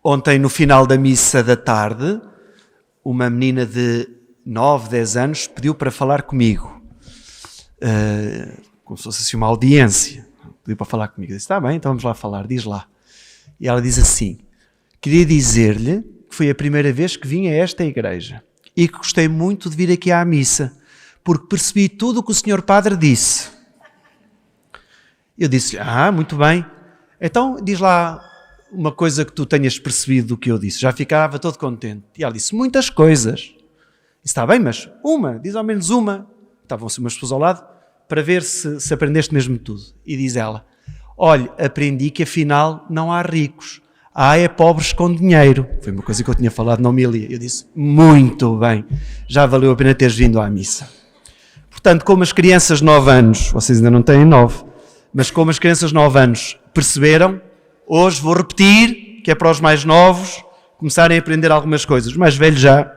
Ontem, no final da missa da tarde, uma menina de 9, 10 anos pediu para falar comigo. Como se fosse assim uma audiência. Pediu para falar comigo. Eu disse, está bem, então vamos lá falar, diz lá. E ela diz assim, queria dizer-lhe que foi a primeira vez que vim a esta igreja e que gostei muito de vir aqui à missa, porque percebi tudo o que o senhor padre disse. Eu disse, muito bem. Então diz lá uma coisa que tu tenhas percebido do que eu disse. Já ficava todo contente. E ela disse, muitas coisas. Disse, está bem, mas uma, diz ao menos uma. Estavam assim umas pessoas ao lado, para ver se aprendeste mesmo tudo. E diz ela, olha, aprendi que afinal não há ricos. Há pobres com dinheiro. Foi uma coisa que eu tinha falado na homilia. Eu disse, muito bem, já valeu a pena teres vindo à missa. Portanto, como as crianças de 9 anos, vocês ainda não têm 9, mas como as crianças de 9 anos perceberam, hoje vou repetir, que é para os mais novos começarem a aprender algumas coisas. Os mais velhos já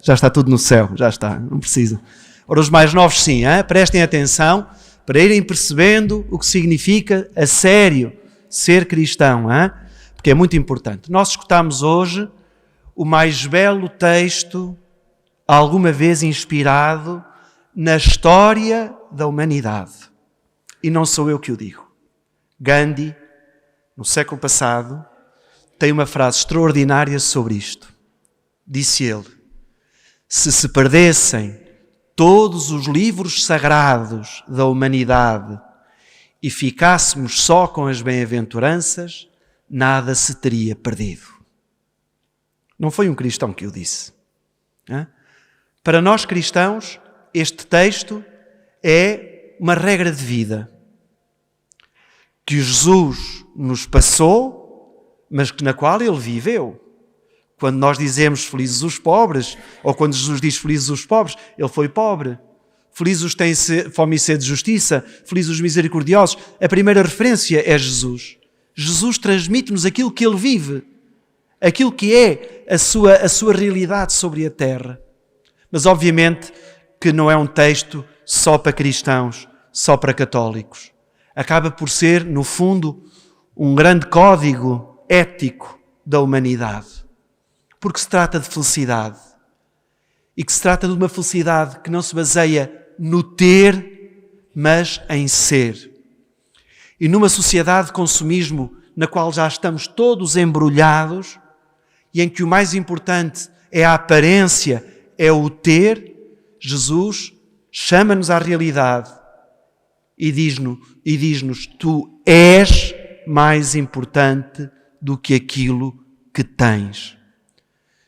está tudo no céu, já está, não precisa. Ora, os mais novos sim, prestem atenção para irem percebendo o que significa a sério ser cristão, porque é muito importante. Nós escutámos hoje o mais belo texto alguma vez inspirado na história da humanidade. E não sou eu que o digo. Gandhi, no século passado, tem uma frase extraordinária sobre isto. Disse ele, se perdessem todos os livros sagrados da humanidade e ficássemos só com as bem-aventuranças, nada se teria perdido. Não foi um cristão que o disse. Para nós cristãos, este texto é uma regra de vida que Jesus nos passou, mas na qual ele viveu. Quando nós dizemos felizes os pobres, ou quando Jesus diz felizes os pobres, ele foi pobre. Felizes os que têm fome e sede de justiça, felizes os misericordiosos. A primeira referência é Jesus. Jesus transmite-nos aquilo que ele vive, aquilo que é a sua realidade sobre a terra. Mas obviamente que não é um texto só para cristãos, só para católicos. Acaba por ser, no fundo, um grande código ético da humanidade. Porque se trata de felicidade. E que se trata de uma felicidade que não se baseia no ter, mas em ser. E numa sociedade de consumismo na qual já estamos todos embrulhados e em que o mais importante é a aparência, é o ter, Jesus chama-nos à realidade e diz-nos, tu és mais importante do que aquilo que tens.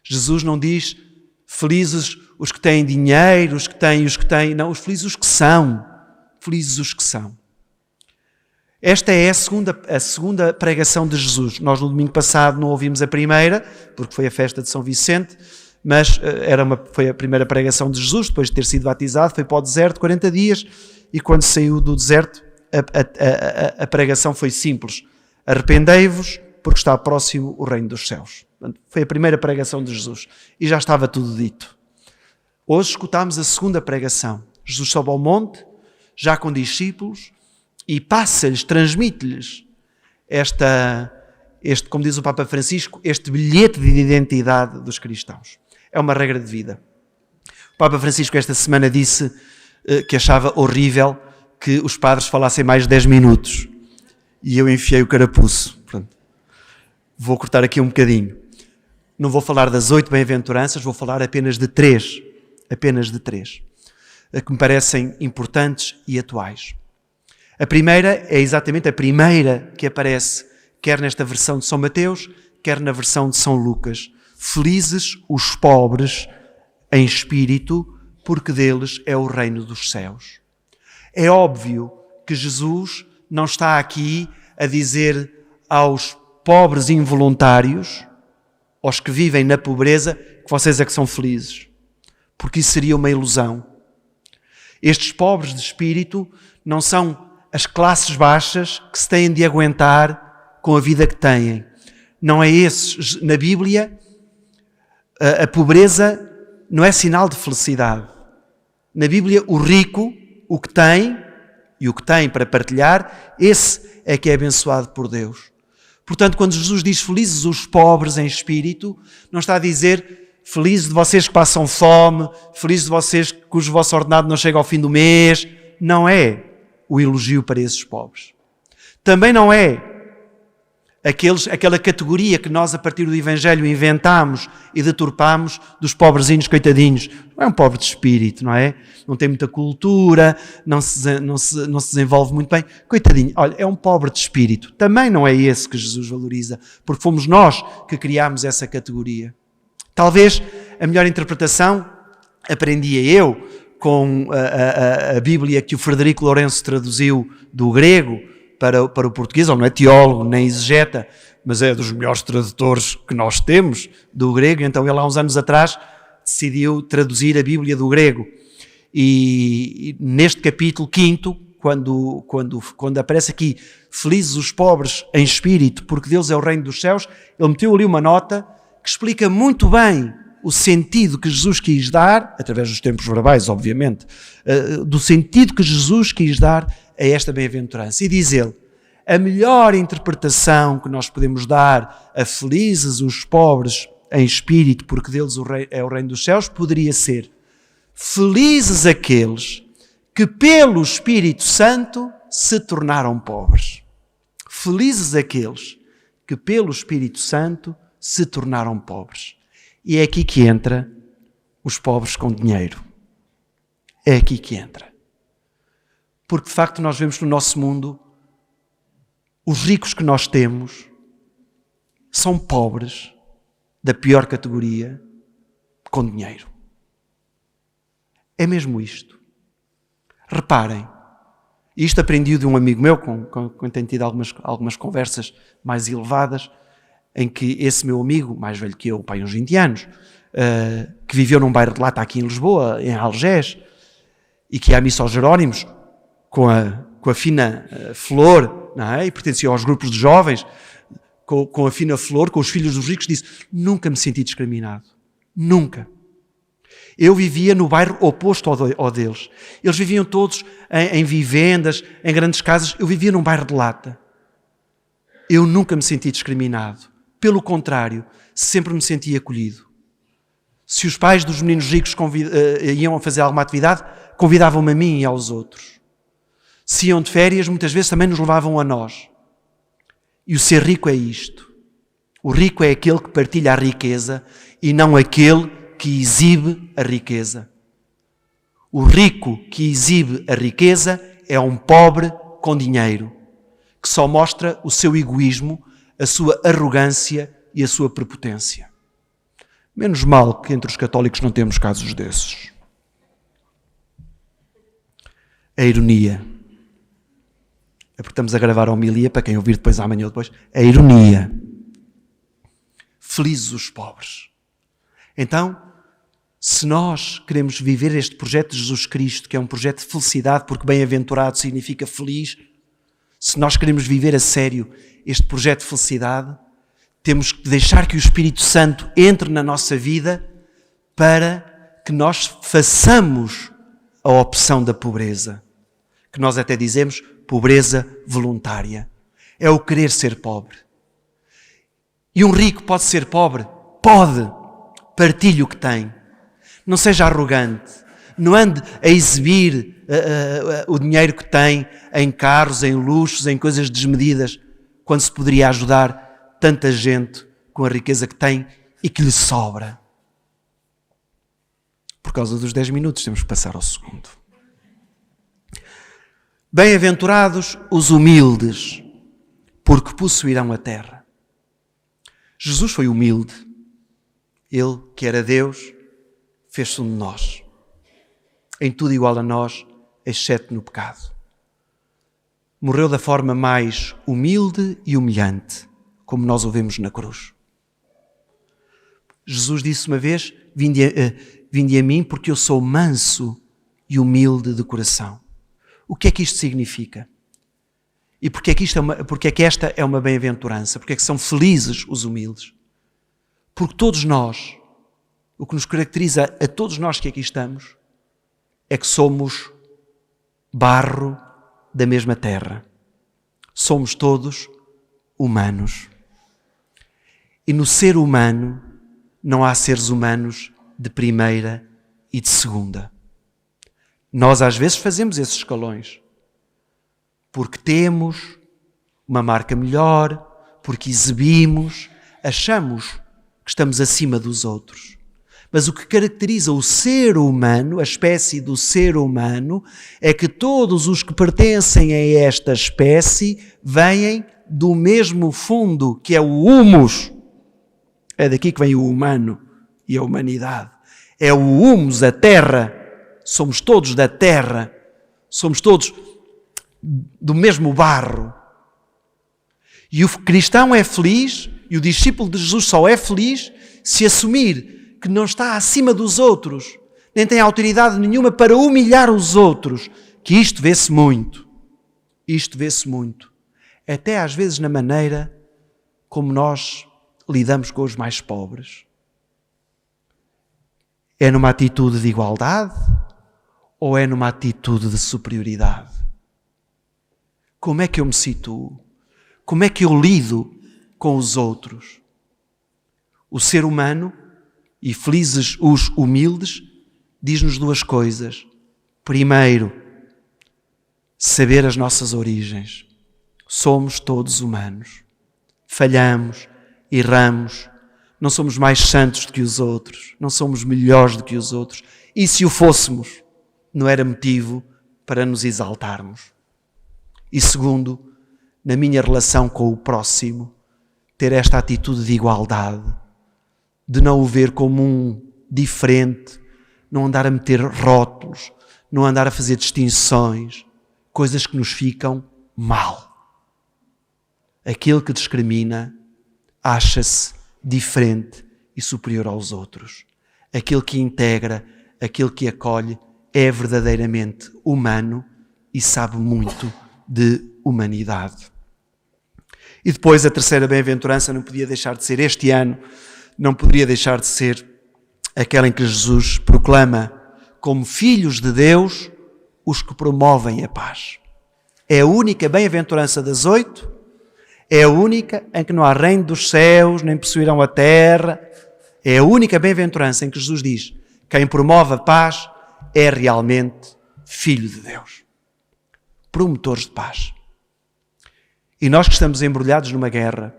Jesus não diz felizes os que têm dinheiro, os que têm, não, os felizes os que são. Felizes os que são. Esta é a segunda pregação de Jesus. Nós no domingo passado não ouvimos a primeira, porque foi a festa de São Vicente, mas foi a primeira pregação de Jesus, depois de ter sido batizado, foi para o deserto 40 dias, e quando saiu do deserto, a pregação foi simples. Arrependei-vos, porque está próximo o reino dos céus. Foi a primeira pregação de Jesus, e já estava tudo dito. Hoje escutámos a segunda pregação. Jesus sobe ao monte, já com discípulos, e passa-lhes, transmite-lhes este, como diz o Papa Francisco, este bilhete de identidade dos cristãos. É uma regra de vida. O Papa Francisco esta semana disse que achava horrível que os padres falassem mais de 10 minutos. E eu enfiei o carapuço. Portanto, vou cortar aqui um bocadinho. Não vou falar das 8 bem-aventuranças, vou falar apenas de 3. Apenas de 3. Que me parecem importantes e atuais. A primeira é exatamente a primeira que aparece, quer nesta versão de São Mateus, quer na versão de São Lucas. Felizes os pobres em espírito, porque deles é o reino dos céus. É óbvio que Jesus não está aqui a dizer aos pobres involuntários, aos que vivem na pobreza, que vocês é que são felizes. Porque isso seria uma ilusão. Estes pobres de espírito não são as classes baixas que se têm de aguentar com a vida que têm. Não é esses. Na Bíblia, a pobreza não é sinal de felicidade. Na Bíblia, o rico, o que tem, e o que tem para partilhar, esse é que é abençoado por Deus. Portanto, quando Jesus diz felizes os pobres em espírito, não está a dizer felizes de vocês que passam fome, felizes de vocês cujo vosso ordenado não chega ao fim do mês. Não é o elogio para esses pobres. Também não é aquela categoria que nós, a partir do Evangelho, inventámos e deturpámos dos pobrezinhos coitadinhos. Não é um pobre de espírito, não é? Não tem muita cultura, não se desenvolve muito bem. Coitadinho, olha, é um pobre de espírito. Também não é esse que Jesus valoriza, porque fomos nós que criámos essa categoria. Talvez a melhor interpretação aprendia eu com a Bíblia que o Frederico Lourenço traduziu do grego para o português. Ele não é teólogo nem exegeta, mas é dos melhores tradutores que nós temos do grego. Então ele há uns anos atrás decidiu traduzir a Bíblia do grego. E neste capítulo 5, quando aparece aqui felizes os pobres em espírito, porque Deus é o reino dos céus, ele meteu ali uma nota que explica muito bem o sentido que Jesus quis dar, através dos tempos verbais, obviamente, do sentido que Jesus quis dar a esta bem-aventurança. E diz ele, a melhor interpretação que nós podemos dar a felizes os pobres em espírito, porque deles é o reino dos céus, poderia ser felizes aqueles que pelo Espírito Santo se tornaram pobres. Felizes aqueles que pelo Espírito Santo se tornaram pobres. E é aqui que entra os pobres com dinheiro. É aqui que entra. Porque, de facto, nós vemos no nosso mundo os ricos que nós temos são pobres da pior categoria com dinheiro. É mesmo isto. Reparem, isto aprendi de um amigo meu, com tenho tido algumas conversas mais elevadas, em que esse meu amigo, mais velho que eu, pai, uns 20 anos, que viveu num bairro de lata aqui em Lisboa, em Algés, e que ia à missa aos Jerónimos, com a fina flor, não é? E pertencia aos grupos de jovens, com a fina flor, com os filhos dos ricos, disse, nunca me senti discriminado. Nunca. Eu vivia no bairro oposto ao deles. Eles viviam todos em vivendas, em grandes casas. Eu vivia num bairro de lata. Eu nunca me senti discriminado. Pelo contrário, sempre me senti acolhido. Se os pais dos meninos ricos iam a fazer alguma atividade, convidavam-me a mim e aos outros. Se iam de férias, muitas vezes também nos levavam a nós. E o ser rico é isto. O rico é aquele que partilha a riqueza e não aquele que exibe a riqueza. O rico que exibe a riqueza é um pobre com dinheiro, que só mostra o seu egoísmo, a sua arrogância e a sua prepotência. Menos mal que entre os católicos não temos casos desses. A ironia. É porque estamos a gravar a homilia, para quem ouvir depois, amanhã ou depois. A ironia. Felizes os pobres. Então, se nós queremos viver este projeto de Jesus Cristo, que é um projeto de felicidade, porque bem-aventurado significa feliz, se nós queremos viver a sério este projeto de felicidade, temos que deixar que o Espírito Santo entre na nossa vida para que nós façamos a opção da pobreza, que nós até dizemos pobreza voluntária. É o querer ser pobre. E um rico pode ser pobre? Pode. Partilhe o que tem. Não seja arrogante. Não ande a exibir o dinheiro que tem em carros, em luxos, em coisas desmedidas, quando se poderia ajudar tanta gente com a riqueza que tem e que lhe sobra. Por causa dos 10 minutos, temos que passar ao segundo. Bem-aventurados os humildes, porque possuirão a terra. Jesus foi humilde. Ele, que era Deus, fez-se um de nós. Em tudo igual a nós, exceto no pecado. Morreu da forma mais humilde e humilhante, como nós o vemos na cruz. Jesus disse uma vez, vinde a mim porque eu sou manso e humilde de coração. O que é que isto significa? E porque é que esta é uma bem-aventurança? Porque é que são felizes os humildes? Porque todos nós, o que nos caracteriza a todos nós que aqui estamos, é que somos barro da mesma terra. Somos todos humanos. E no ser humano não há seres humanos de primeira e de segunda. Nós às vezes fazemos esses escalões. Porque temos uma marca melhor, porque exibimos, achamos que estamos acima dos outros. Mas o que caracteriza o ser humano, a espécie do ser humano, é que todos os que pertencem a esta espécie vêm do mesmo fundo, que é o humus. É daqui que vem o humano e a humanidade. É o humus, a terra. Somos todos da terra. Somos todos do mesmo barro. E o cristão é feliz, e o discípulo de Jesus só é feliz se assumir que não está acima dos outros, nem tem autoridade nenhuma para humilhar os outros, que isto vê-se muito. Isto vê-se muito. Até às vezes na maneira como nós lidamos com os mais pobres. É numa atitude de igualdade ou é numa atitude de superioridade? Como é que eu me situo? Como é que eu lido com os outros? O ser humano, e felizes os humildes, diz-nos duas coisas. Primeiro, saber as nossas origens. Somos todos humanos. Falhamos, erramos, não somos mais santos do que os outros, não somos melhores do que os outros. E se o fôssemos, não era motivo para nos exaltarmos. E segundo, na minha relação com o próximo, ter esta atitude de igualdade, de não o ver como um diferente, não andar a meter rótulos, não andar a fazer distinções, coisas que nos ficam mal. Aquele que discrimina acha-se diferente e superior aos outros. Aquele que integra, aquele que acolhe, é verdadeiramente humano e sabe muito de humanidade. E depois a terceira bem-aventurança não podia deixar de ser este ano, não poderia deixar de ser aquela em que Jesus proclama como filhos de Deus os que promovem a paz. É a única bem-aventurança das 8, é a única em que não há reino dos céus, nem possuirão a terra. É a única bem-aventurança em que Jesus diz: quem promove a paz é realmente filho de Deus. Promotores de paz. E nós que estamos embrulhados numa guerra,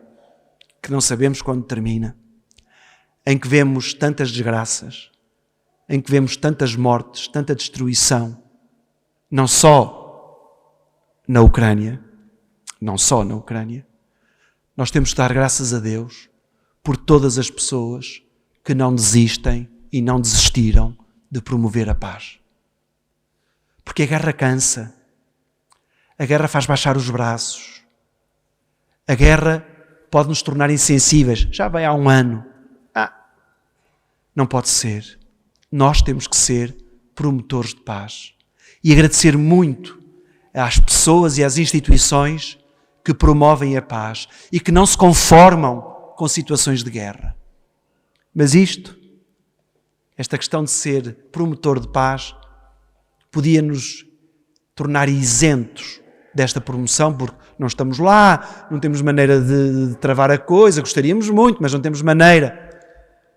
que não sabemos quando termina, em que vemos tantas desgraças, em que vemos tantas mortes, tanta destruição, não só na Ucrânia, nós temos de dar graças a Deus por todas as pessoas que não desistem e não desistiram de promover a paz. Porque a guerra cansa, a guerra faz baixar os braços, a guerra pode nos tornar insensíveis. Já vai há um ano. Não pode ser. Nós temos que ser promotores de paz e agradecer muito às pessoas e às instituições que promovem a paz e que não se conformam com situações de guerra. Mas esta questão de ser promotor de paz, podia nos tornar isentos desta promoção, porque não estamos lá, não temos maneira de travar a coisa, gostaríamos muito, mas não temos maneira.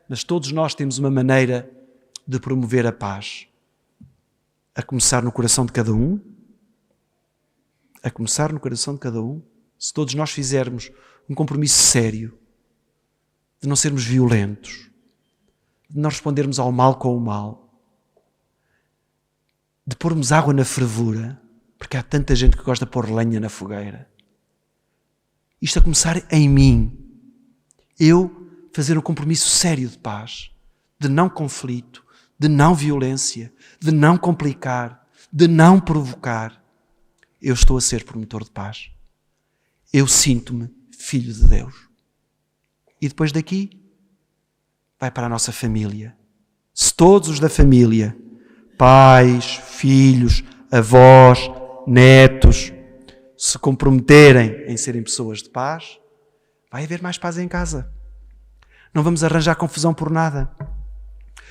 Mas todos nós temos uma maneira de promover a paz. A começar no coração de cada um. Se todos nós fizermos um compromisso sério de não sermos violentos, de não respondermos ao mal com o mal, de pormos água na fervura, porque há tanta gente que gosta de pôr lenha na fogueira. Isto a começar em mim. Eu fazer um compromisso sério de paz, de não conflito, de não violência, de não complicar, de não provocar. Eu estou a ser promotor de paz. Eu sinto-me filho de Deus. E depois daqui, vai para a nossa família. Se todos os da família, pais, filhos, avós, netos, se comprometerem em serem pessoas de paz, vai haver mais paz em casa. Não vamos arranjar confusão por nada.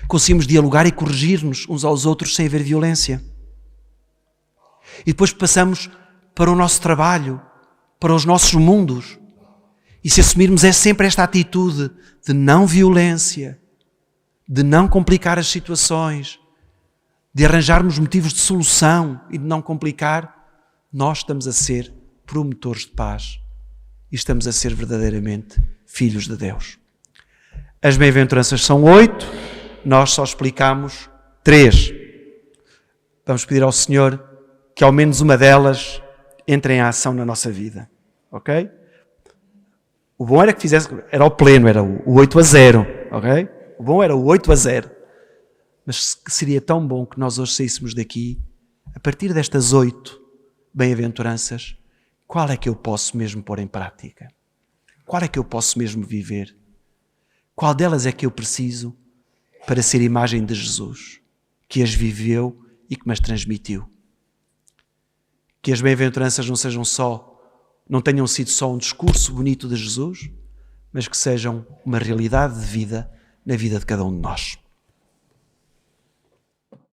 Conseguimos dialogar e corrigir-nos uns aos outros sem haver violência. E depois passamos para o nosso trabalho, para os nossos mundos. E se assumirmos é sempre esta atitude de não violência, de não complicar as situações, de arranjarmos motivos de solução e de não complicar, nós estamos a ser promotores de paz e estamos a ser verdadeiramente filhos de Deus. As bem-aventuranças são 8, nós só explicamos 3. Vamos pedir ao Senhor que ao menos uma delas entre em ação na nossa vida. Ok? O bom era que fizesse, era o pleno, era o 8-0. Ok? O bom era o 8-0. Mas seria tão bom que nós hoje saíssemos daqui, a partir destas 8 bem-aventuranças, qual é que eu posso mesmo pôr em prática? Qual é que eu posso mesmo viver? Qual delas é que eu preciso para ser imagem de Jesus, que as viveu e que me as transmitiu? Que as bem-aventuranças não tenham sido só um discurso bonito de Jesus, mas que sejam uma realidade de vida na vida de cada um de nós.